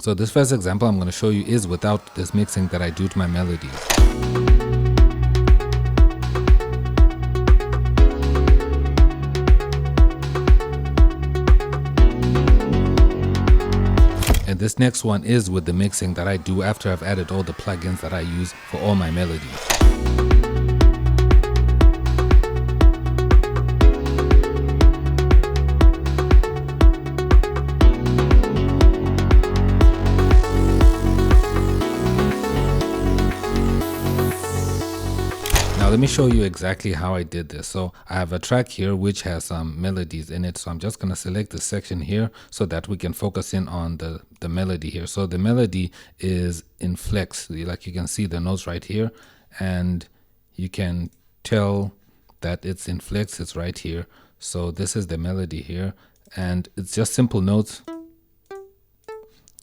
So this first example I'm going to show you is without this mixing that I do to my melodies. And this next one is with the mixing that I do after I've added all the plugins that I use for all my melodies. Now let me show you exactly how I did this. So I have a track here which has some melodies in it. So I'm just going to select this section here so that we can focus in on the melody here. So the melody is in flex. Like you can see the notes right here, and you can tell that it's in flex. It's right here. So this is the melody here, and it's just simple notes,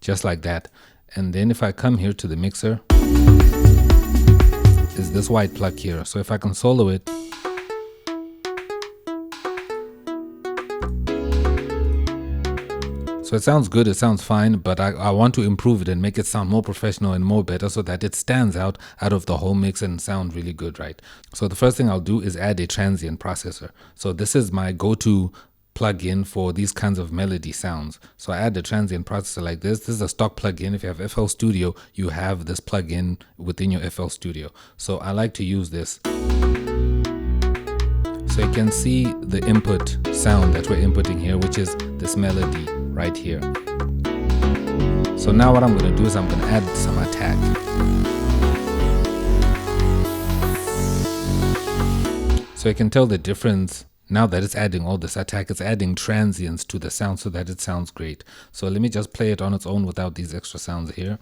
just like that. And then if I come here to the mixer, is this white plug here. So if I can solo it, so it sounds good, it sounds fine, but I want to improve it and make it sound more professional and more better so that it stands out of the whole mix and sound really good, right? So the first thing I'll do is add a transient processor. So this is my go-to plugin for these kinds of melody sounds. So I add a transient processor like this. This is a stock plugin. If you have FL Studio, you have this plugin within your FL Studio. So I like to use this. So you can see the input sound that we're inputting here, which is this melody right here. So now what I'm going to do is I'm going to add some attack. So you can tell the difference. Now that it's adding all this attack, it's adding transients to the sound so that it sounds great. So let me just play it on its own without these extra sounds here.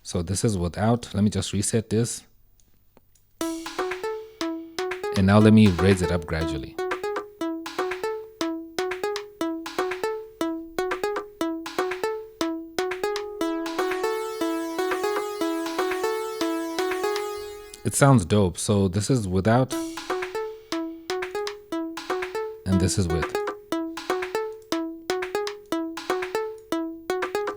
So this is without. Let me just reset this. And now let me raise it up gradually. It sounds dope. So this is without. And this is with.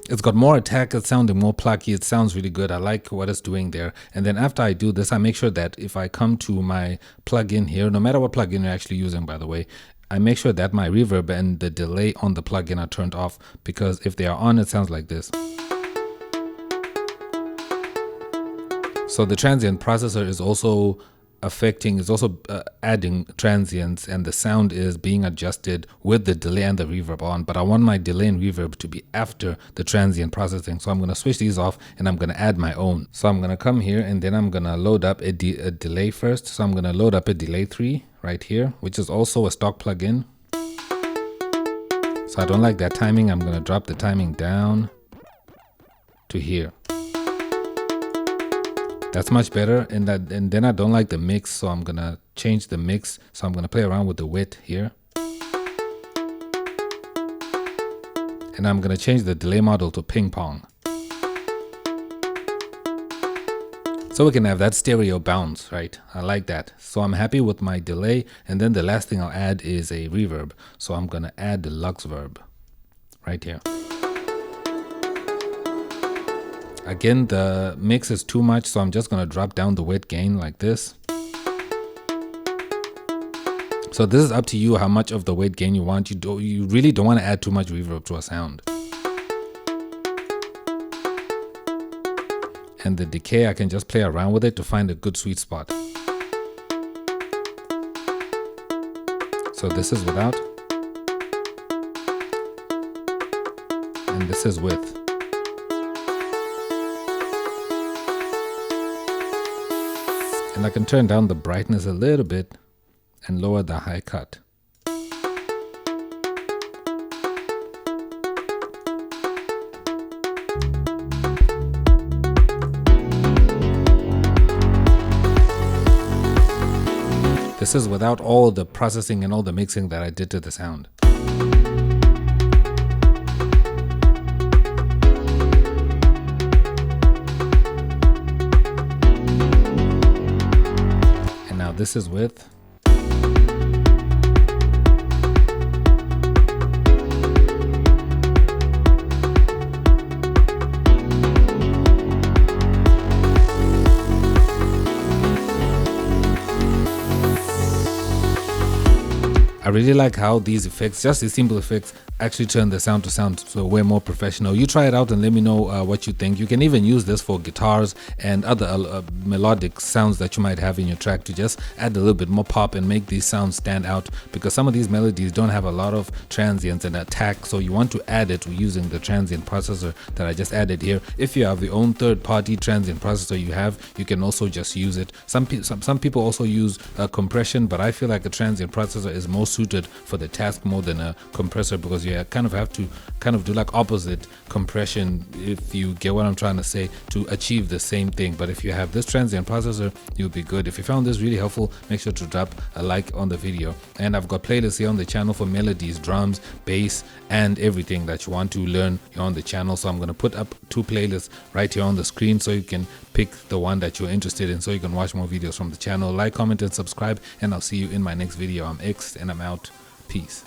It's got more attack, it's sounding more plucky, it sounds really good. I like what it's doing there. And then after I do this, I make sure that if I come to my plugin here, no matter what plugin you're actually using, by the way, I make sure that my reverb and the delay on the plugin are turned off, because if they are on, it sounds like this. So the transient processor is also adding transients, and the sound is being adjusted with the delay and the reverb on, but I want my delay and reverb to be after the transient processing. So I'm going to switch these off and I'm going to add my own. So I'm going to come here and then I'm going to load up a delay first. So I'm going to load up a delay 3 right here, which is also a stock plugin. So I don't like that timing. I'm going to drop the timing down to here. That's much better. And then I don't like the mix, so I'm gonna change the mix. So I'm gonna play around with the width here. And I'm gonna change the delay model to ping pong. So we can have that stereo bounce, right? I like that. So I'm happy with my delay. And then the last thing I'll add is a reverb. So I'm gonna add the Lux verb right here. Again, the mix is too much, so I'm just going to drop down the width gain like this. So this is up to you how much of the weight gain you want. You really don't want to add too much reverb to a sound. And the decay, I can just play around with it to find a good sweet spot. So this is without. And this is with. And I can turn down the brightness a little bit and lower the high cut. This is without all the processing and all the mixing that I did to the sound. This is with. really like how these effects, just these simple effects, actually turn the sound to sound so way more professional. You try it out and let me know what you think. You can even use this for guitars and other melodic sounds that you might have in your track to just add a little bit more pop and make these sounds stand out, because some of these melodies don't have a lot of transients and attack, so you want to add it using the transient processor that I just added here. If you have your own third-party transient processor you can also just use it. Some people also use compression, but I feel like a transient processor is more suited for the task more than a compressor, because you kind of have to do like opposite compression, if you get what I'm trying to say, to achieve the same thing. But if you have this transient processor, you'll be good. If you found this really helpful, make sure to drop a like on the video. And I've got playlists here on the channel for melodies, drums, bass, and everything that you want to learn here on the channel. So I'm going to put up 2 playlists right here on the screen, so you can pick the one that you're interested in, so you can watch more videos from the channel. Like, comment, and subscribe, and I'll see you in my next video. I'm X, and I'm out. Peace.